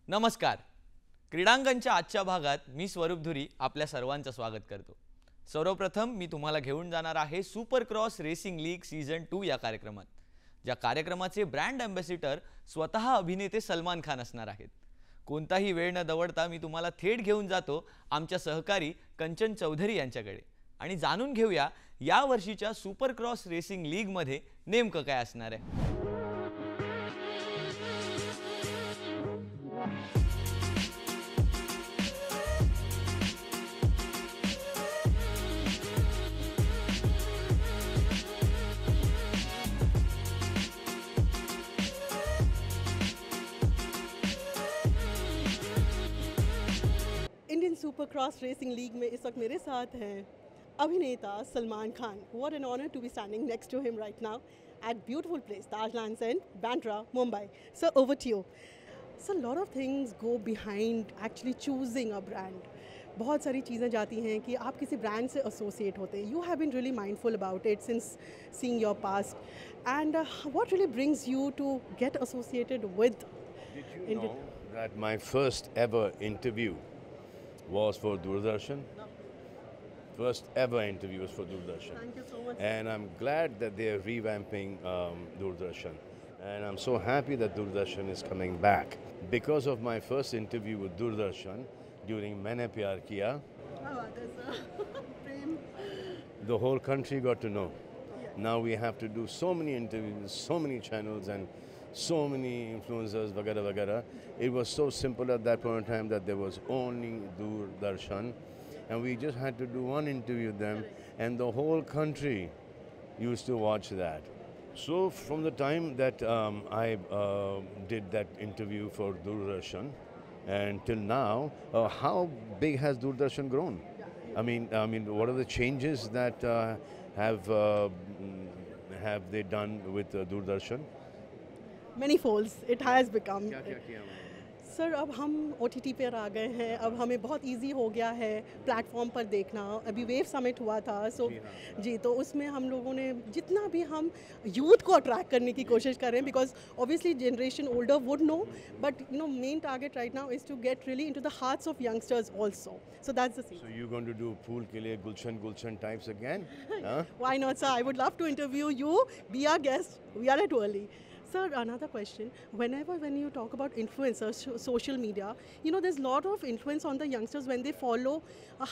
नमस्कार. क्रीडांगणच्या आजच्या भागात मी स्वरूप धुरी आपल्या सर्वांचं स्वागत करतो. सर्वप्रथम मी तुम्हाला घेऊन जाणार आहे super cross racing league season 2 या कार्यक्रमात. ज्या कार्यक्रमाचे ब्रँड अँबॅसिडर स्वतः अभिनेते सलमान खान असणार आहेत. कोणताही वेळ न दवडता मी तुम्हाला थेट घेऊन जातो आमच्या सहकारी कंचन चौधरी यांच्याकडे आणि जाणून घेऊया या वर्षीच्या सुपर क्रॉस रेसिंग लीग मध्ये नेमकं काय असणार आहे. Indian super cross racing league में इस वक्त मेरे साथ हैं अभिनेता Salman Khan. What an honor to be standing next to him right now at beautiful place Tajlands and Bandra, Mumbai. So over to you. So a lot of things go behind actually choosing a brand. बहुत सारी चीज़ें जाती हैं कि आप किसी brand से associate होते हैं. You have been really mindful about it since seeing your past. And what really brings you to get associated with Did you know that my first ever interview was for Doordarshan? First ever interview was for Doordarshan. Thank you so much. And I'm glad that they are revamping Doordarshan. And I'm so happy that Doordarshan is coming back. Because of my first interview with Doordarshan during Maine Pyar Kiya, the whole country got to know. Now we have to do so many interviews, so many channels and so many influencers, vagara vagara. It was so simple at that point in time that there was only Doordarshan, and we just had to do one interview with them, and the whole country used to watch that. So from the time that I did that interview for Doordarshan and till now, how big has Doordarshan grown? I mean, what are the changes that have they done with Doordarshan? Many folds it has become. क्या क्या KIA उन्होंने? Sir अब हम OTT पर आ गए हैं. अब हमें बहुत easy हो गया है प्लेटफॉर्म पर देखना. अभी वेव समिट हुआ था जी तो उसमें हम लोगों ने जितना भी हम यूथ को अट्रैक्ट करने की कोशिश कर रहे हैं because obviously generation older would know but you know main target right now is to get really into the hearts of youngsters also. So that's the thing. So you're going to do pool ke liye Gulshan types again? Huh? Why not, sir? I would love to interview you. Be our guest. We are at early. Sir, another question. When you talk about influencers, social media, you know, there's a lot of influence on the youngsters when they follow.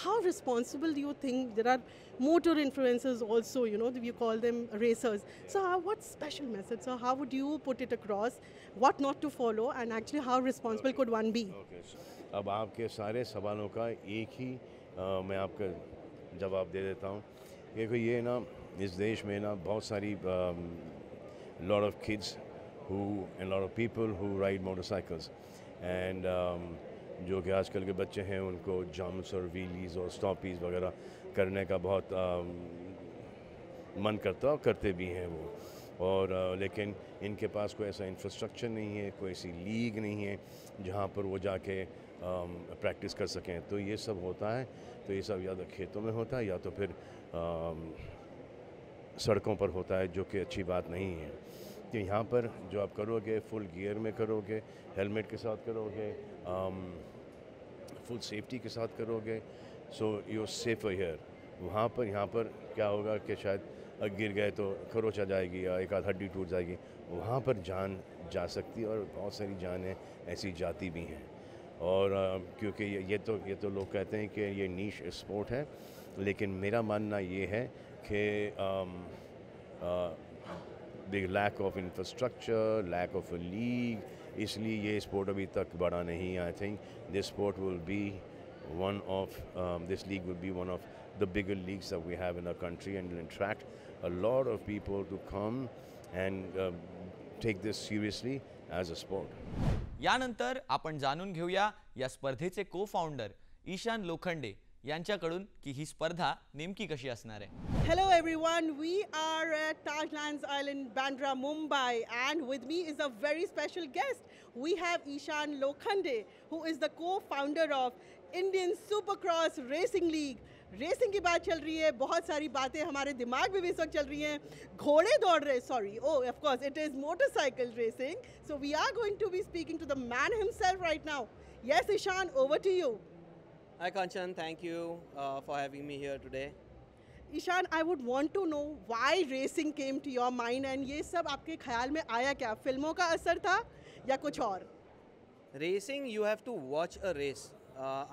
How responsible do you think? There are motor influencers also, you know, you call them racers. So what special message, sir? How would you put it across? What not to follow and actually how responsible could one be? Okay. अब आपके सारे सवालों का एक ही मैं आपका जवाब दे देता हूँ. देखो ये ना इस देश में ना बहुत सारी lot of kids and lot of people who ride motorcycles and जो कि आजकल के बच्चे हैं उनको जंप्स और व्हीलीज और स्टॉपीज वगैरह करने का बहुत मन करता और करते भी हैं वो. और लेकिन इनके पास कोई ऐसा इंफ्रास्ट्रक्चर नहीं है, कोई ऐसी लीग नहीं है जहाँ पर वो जाके प्रैक्टिस कर सकें. तो ये सब होता है. तो ये सब या तो खेतों में होता है या तो फिर सड़कों पर होता है, जो कि अच्छी बात नहीं है. तो यहाँ पर जो आप करोगे फुल गियर में करोगे, हेलमेट के साथ करोगे, फुल सेफ्टी के साथ करोगे, सो यू सेफर हियर. वहाँ पर यहाँ पर क्या होगा कि शायद गिर गए तो खरोच आ जाएगी या एक आध हड्डी टूट जाएगी. वहाँ पर जान जा सकती है और बहुत सारी जानें ऐसी जाती भी हैं. और क्योंकि ये तो लोग कहते हैं कि ये नीश स्पोर्ट है, लेकिन मेरा मानना ये है कि big lack of infrastructure, lack of a league, इसलिए ये स्पोर्ट अभी तक बढ़ा नहीं. I think this sport will be one of this league will be one of the bigger leagues that we have in our country and will attract a lot of people to come and take this seriously as a sport. यानंतर आपण जाणून घेऊया या स्पर्धेचे cofounder Ishan Lokhande यांच्याकडून की ही स्पर्धा नेमकी कशी असणार आहे. Hello everyone, we are at Tajlands Island, Bandra, Mumbai, and with me is a very special guest. We have Ishan Lokhande, who is the co-founder of Indian Supercross Racing League. Racing की बात चल रही है, बहुत सारी बातें हमारे दिमाग में भी इस वक्त चल रही हैं. घोड़े दौड़ रहे, sorry, of course it is motorcycle racing. So we are going to be speaking to the man himself right now. Yes, Ishan, over to you. Hi Kanchan, thank you for having me here today. Ishan, I would want to know why racing came to your mind and ये सब आपके ख्याल में आया क्या? फिल्मों का असर था या कुछ और? Racing, you have to watch a race.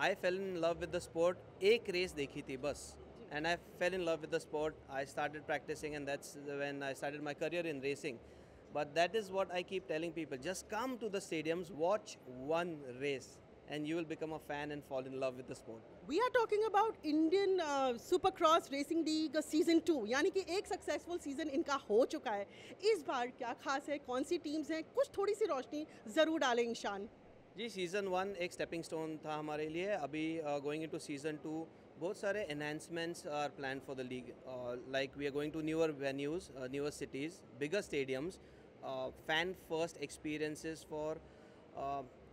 I fell in love with the sport. एक race देखी थी बस, and I fell in love with the sport. I started practicing, and that's when I started my career in racing. But that is what I keep telling people: just come to the stadiums, watch one race, and you will become a fan and fall in love with the sport. We are talking about Indian supercross racing league season 2, यानी कि एक successful season इनका हो चुका है. इस बार क्या खास है, कौन सी टीम्स हैं, कुछ थोड़ी सी रोशनी ज़रूर डालें ईशान. जी, सीज़न 1 एक स्टेपिंग स्टोन था हमारे लिए. अभी गोइंग इनटू सीज़न 2 बहुत सारे enhancements are plan for the league. Like we are going to newer venues, newer cities, bigger stadiums, fan first experiences for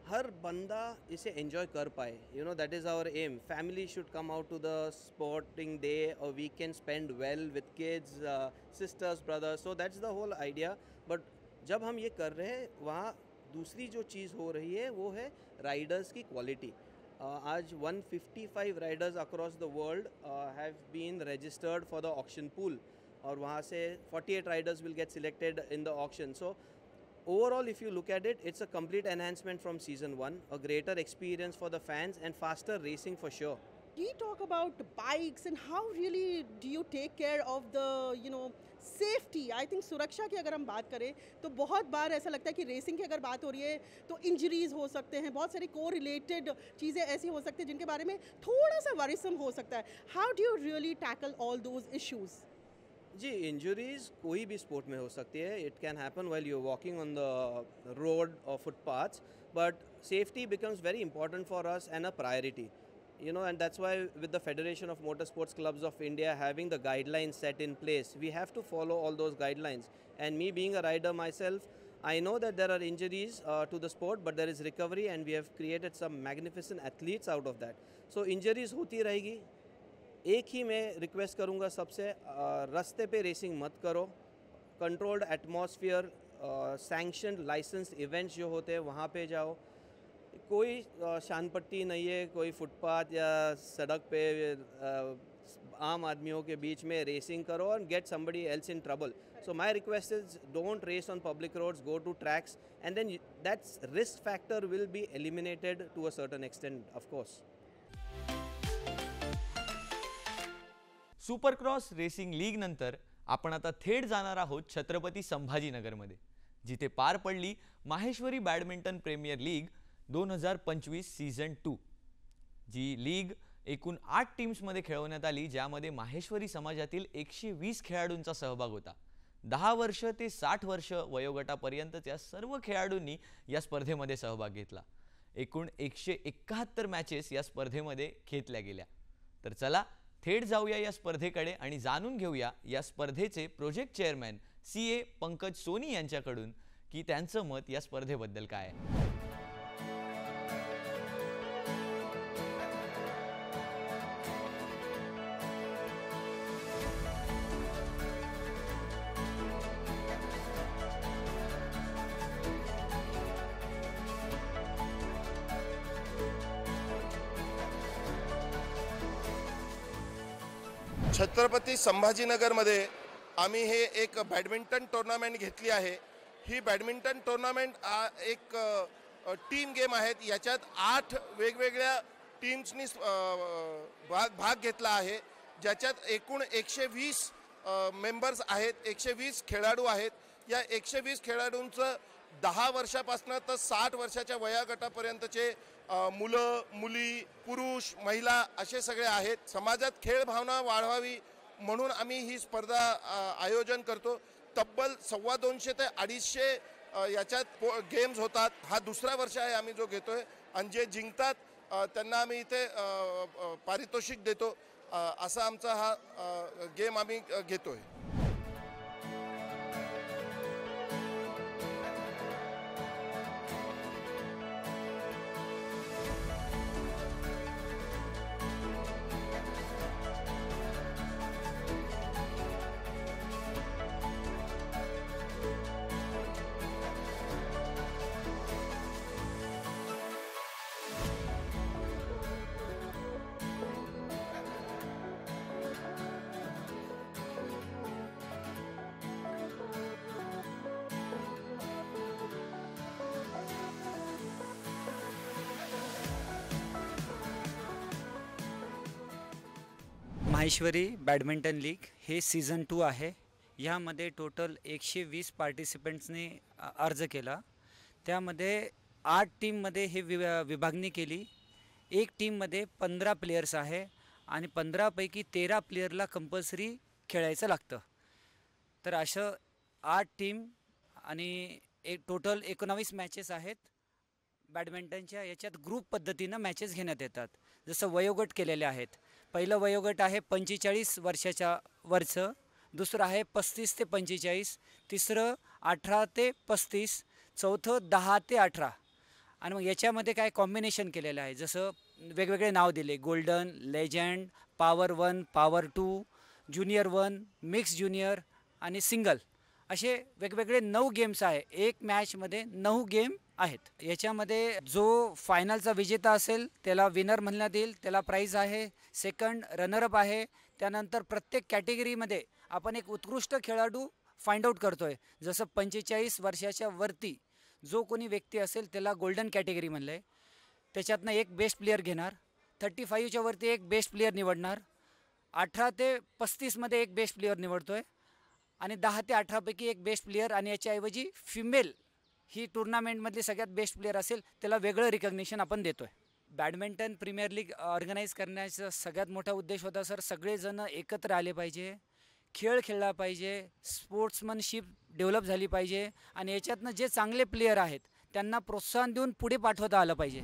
हर बंदा इसे एंजॉय कर पाए. You know, that is our aim. Family should come out to the sporting day, और we can spend well with kids, sisters, brothers. So that's the whole idea. But जब हम ये कर रहे हैं, वहाँ दूसरी जो चीज़ हो रही है वो है राइडर्स की क्वालिटी. आज 155 riders across the world have been registered for the auction pool, और वहाँ से 48 riders will get selected in the auction. So overall, if you look at it, it's a complete enhancement from season 1, a greater experience for the fans and faster racing for sure. We talk about bikes and how really do you take care of the, you know, safety. I think सुरक्षा की अगर हम बात करें तो बहुत बार ऐसा लगता है कि रेसिंग की अगर बात हो रही है तो इंजरीज हो सकते हैं, बहुत सारी को रिलेटेड चीज़ें ऐसी हो सकती हैं जिनके बारे में थोड़ा सा वरिसम हो सकता है. How do you really tackle all those issues? जी, इंजरीज कोई भी स्पोर्ट में हो सकती है. It can happen while you are walking on the road और footpaths, but safety becomes very important for us and a priority. You know, and that's why with the Federation of Motorsports Clubs of India having the guidelines set in place, we have to follow all those guidelines. And me being a rider myself, I know that there are injuries to the sport, but there is recovery, and we have created some magnificent athletes out of that. So injuries होती रहेगी. एक ही मैं request करूँगा सबसे, रास्ते पे racing मत करो. Controlled atmosphere, sanctioned licensed events जो होते हैं वहाँ पे जाओ. कोई शान पट्टी नहीं है, कोई फुटपाथ या सड़क पे आम आदमियों के बीच में रेसिंग करो और get somebody else in trouble. So my request is don't race on public roads, go to tracks, and then that's risk factor will be eliminated to a certain extent of course. Supercross racing league नंतर आपण आता थेट जाणार आहोत छत्रपती संभाजीनगरमध्ये, जिथे पार पडली Maheshwari badminton premier league 2025 season 2. जी लीग एकूण 8 टीम्समध्ये खेळवण्यात आली, ज्यामध्ये माहेश्वरी समाजातील 120 खेळाडूंचा सहभाग होता. 10 वर्ष ते 60 वर्ष वयोगटापर्यंतच्या सर्व खेळाडूंनी या स्पर्धेमध्ये सहभाग घेतला. एकूण 171 मॅचेस या स्पर्धेमध्ये खेळल्या गेल्या. तर चला थेट जाऊया या स्पर्धेकडे आणि जाणून घेऊया या स्पर्धेचे project chairman CA Pankaj Soni यांच्याकडून की त्यांचं मत या स्पर्धेबद्दल काय आहे. छत्रपती संभाजीनगरमध्ये आम्ही हे एक बॅडमिंटन टुर्नामेंट घेतली आहे. ही बॅडमिंटन टुर्नामेंट एक टीम गेम आहेत. याच्यात 8 वेगवेगळ्या टीम्सनी भाग घेतला आहे, ज्याच्यात एकूण 120 मेंबर्स आहेत, 120 खेळाडू आहेत. या 120 खेळाडूंचं 10 वर्षापासून तर 60 वर्षाच्या वयोगटापर्यंतचे मुलं, मुली, पुरुष, महिला असे सगळे आहेत. समाजात खेळ भावना वाढवावी म्हणून आम्ही ही स्पर्धा आयोजन करतो. तब्बल 250 ते 250 याच्यात गेम्स होतात. हा दुसरा वर्ष आहे आम्ही जो घेतोय, आणि जे जिंकतात त्यांना आम्ही इथे पारितोषिक देतो. असा आमचा हा गेम आम्ही घेतोय. माहेश्वरी बॅडमिंटन लीग हे सीझन 2 आहे. यामध्ये टोटल 120 पार्टिसिपंट्सने अर्ज केला. त्यामध्ये 8 टीममध्ये हे विभागणी केली. एक टीममध्ये 15 प्लेयर्स आहे आणि 15 पैकी 13 प्लेयरला कंपल्सरी खेळायचं लागतं. तर असं 8 टीम आणि एक टोटल 19 मॅचेस आहेत. बॅडमिंटनच्या याच्यात ग्रुप पद्धतीनं मॅचेस घेण्यात येतात. जसं वयोगट केलेले आहेत. पहिलं वयोगट आहे 45 वर्षाच्या वरचं, दुसरं आहे 35 ते 45, तिसरं 18 ते 35, चौथं 10 ते 18. आणि मग याच्यामध्ये काय कॉम्बिनेशन केलेलं आहे. जसं वेगवेगळे नाव दिले, golden, legend, power 1, power 2, junior 1, mix junior आणि सिंगल, असे वेगवेगळे 9 गेम्स आहे. एक मॅचमध्ये 9 गेम आहेत. याच्यामध्ये जो फायनलचा विजेता असेल त्याला विनर म्हणण्यात येईल, त्याला प्राईज आहे. सेकंड रनरअप आहे. त्यानंतर प्रत्येक कॅटेगरीमध्ये आपण एक उत्कृष्ट खेळाडू फाइंड आउट करतो आहे. जसं 45 वर्षाच्या वरती जो कोणी व्यक्ती असेल त्याला गोल्डन कॅटेगरी म्हणलं आहे. त्याच्यातनं एक बेस्ट प्लेयर घेणार. 35च्या वरती एक बेस्ट प्लेयर निवडणार. 18 ते 35मध्ये एक बेस्ट प्लेयर निवडतो आहे आणि 10 ते 18पैकी एक बेस्ट प्लेयर. आणि याच्याऐवजी फिमेल ही टुर्नामेंटमधली सगळ्यात बेस्ट प्लेयर असेल त्याला वेगळं रिकग्निशन आपण देतो आहे. बॅडमिंटन प्रीमियर लीग ऑर्गनाईज करण्याचा सगळ्यात मोठा उद्देश होता सर, सगळेजण एकत्र आले पाहिजे, खेळ खेळला पाहिजे, स्पोर्ट्समनशिप डेव्हलप झाली पाहिजे आणि याच्यातनं जे चांगले प्लेयर आहेत त्यांना प्रोत्साहन देऊन पुढे पाठवता आलं पाहिजे.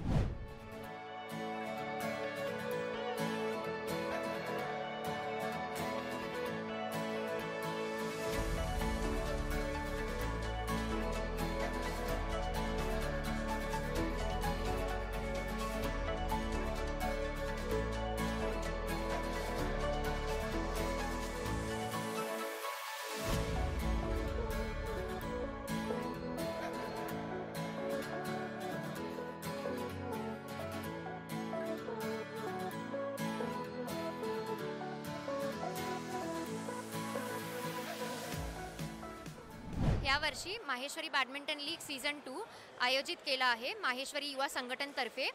यावर्षी माहेश्वरी बॅडमिंटन लीग सीझन 2 आयोजित केला आहे माहेश्वरी युवा संघटनतर्फे.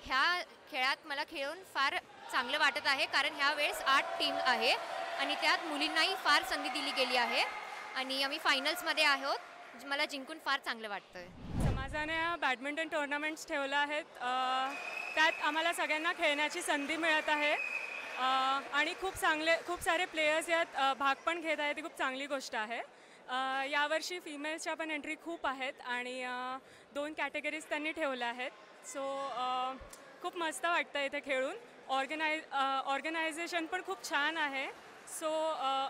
ह्या खेळात मला खेळून फार चांगलं वाटत आहे, कारण ह्या वेळेस 8 टीम आहे आणि त्यात मुलींनाही फार संधी दिली गेली आहे आणि आम्ही फायनल्समध्ये आहोत. मला जिंकून फार चांगलं वाटतं आहे. समाजाने बॅडमिंटन टुर्नामेंट्स ठेवलं आहेत. त्यात आम्हाला सगळ्यांना खेळण्याची संधी मिळत आहे आणि खूप सारे प्लेयर्स यात भाग पण घेत आहेत. ती खूप चांगली गोष्ट आहे. यावर्षी फिमेल्सच्या पण एंट्री खूप आहेत आणि 2 कॅटेगरीज त्यांनी ठेवल्या आहेत. सो खूप मस्त वाटतं इथे खेळून. ऑर्गनायझेशन पण खूप छान आहे. सो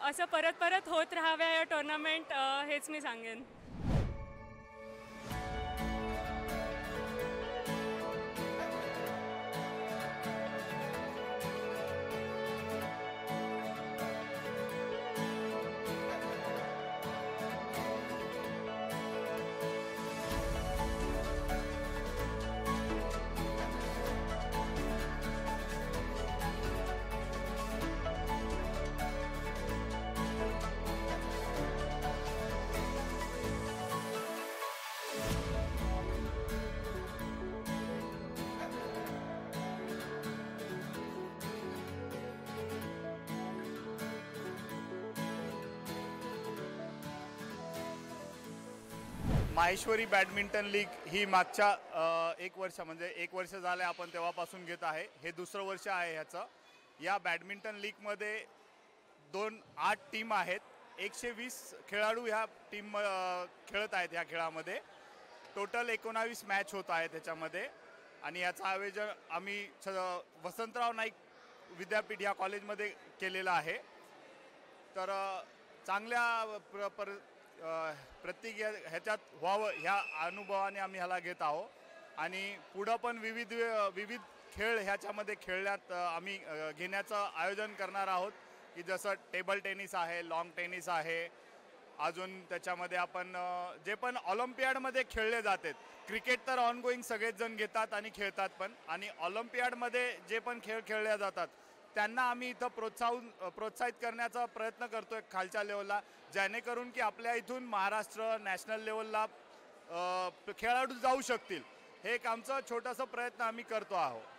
असं परत होत राहाव्या या टुर्नामेंट, हेच मी सांगेन. माहेश्वरी बॅडमिंटन लीग ही मागच्या 1 वर्ष म्हणजे 1 वर्ष झाले आपण तेव्हापासून घेत आहे. हे दुसरं वर्ष आहे ह्याचं. या बॅडमिंटन लीगमध्ये 8 टीम आहेत. 120 खेळाडू ह्या टीम खेळत आहेत. ह्या खेळामध्ये टोटल 19 मॅच होत आहेत त्याच्यामध्ये. आणि याचं आयोजन आम्ही वसंतराव नाईक विद्यापीठ या कॉलेजमध्ये केलेलं आहे. तर चांगल्या प्रत्येक ह्याच्यात व्हावं ह्या अनुभवाने आम्ही ह्याला घेत आहोत. आणि पुढं पण विविध खेळ ह्याच्यामध्ये खेळण्यात आम्ही घेण्याचं आयोजन करणार आहोत, की जसं टेबल टेनिस आहे, लॉंग टेनिस आहे. अजून त्याच्यामध्ये आपण जे पण ऑलिम्पियाडमध्ये खेळले जातात. क्रिकेट तर ऑनगोईंग सगळेच जण घेतात आणि खेळतात पण. आणि ऑलिम्पियाडमध्ये जे पण खेळ खेळले जातात त्यांना आम्ही इथं प्रोत्साहित करण्याचा प्रयत्न करतोय खालच्या लेवलला, जेणेकरून की आपल्या इथून महाराष्ट्र नॅशनल लेवलला खेळाडू जाऊ शकतील. हे एक आमचं छोटासा प्रयत्न आम्ही करतो आहोत.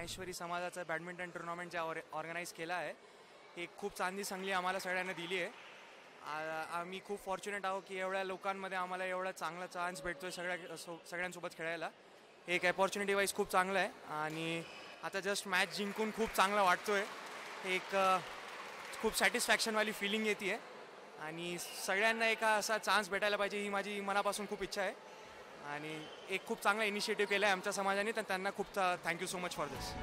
माहेश्वरी समाजाचं बॅडमिंटन टुर्नामेंट जे ऑर्गनाईज केलं आहे हे खूप चांगली संधी आम्हाला सगळ्यांना दिली आहे. आम्ही खूप फॉर्च्युनेट आहोत की एवढ्या लोकांमध्ये आम्हाला एवढा चांगला चान्स भेटतो आहे सगळ्यांसोबत खेळायला. एक अपॉर्च्युनिटी वाईज खूप चांगलं आहे आणि आता जस्ट मॅच जिंकून खूप चांगलं वाटतो आहे. एक खूप सॅटिस्फॅक्शनवाली फिलिंग येते आहे आणि सगळ्यांना एका असा चान्स भेटायला पाहिजे ही माझी मनापासून खूप इच्छा आहे आणि एक खूप चांगला इनिशिएटिव्ह केला आहे आमच्या समाजाने, तर त्यांना खूप thank you so much for this.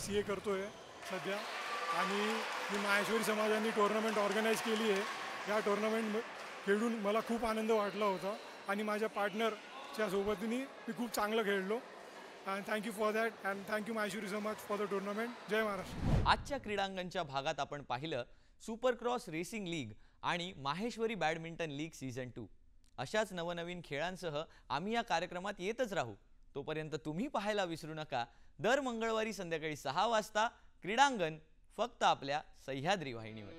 CA करतोय सध्या आणि मी माहेश्वरी समाजाने टुर्नामेंट ऑर्गनाईज केली आहे. या टुर्नामेंट खेळून मला खूप आनंद वाटला होता आणि माझ्या पार्टनरच्या सोबतीने मी खूप चांगलं खेळलो. And thank you for that and thank you Maheshwari समाज फॉर द टुर्नामेंट. जय महाराष्ट्र. आजच्या क्रीडांगणच्या भागात आपण पाहिलं सुपरक्रॉस रेसिंग लीग आणि माहेश्वरी बॅडमिंटन लीग सीझन 2. अशाच नवनवीन खेळांसह आम्ही या कार्यक्रमात येतच राहू. तोपर्यंत तुम्ही पाहायला विसरू नका दर मंगळवारी संध्याकाळी 6 वाजता क्रीडांगण, फक्त आपल्या सह्याद्री वाहिनीवर.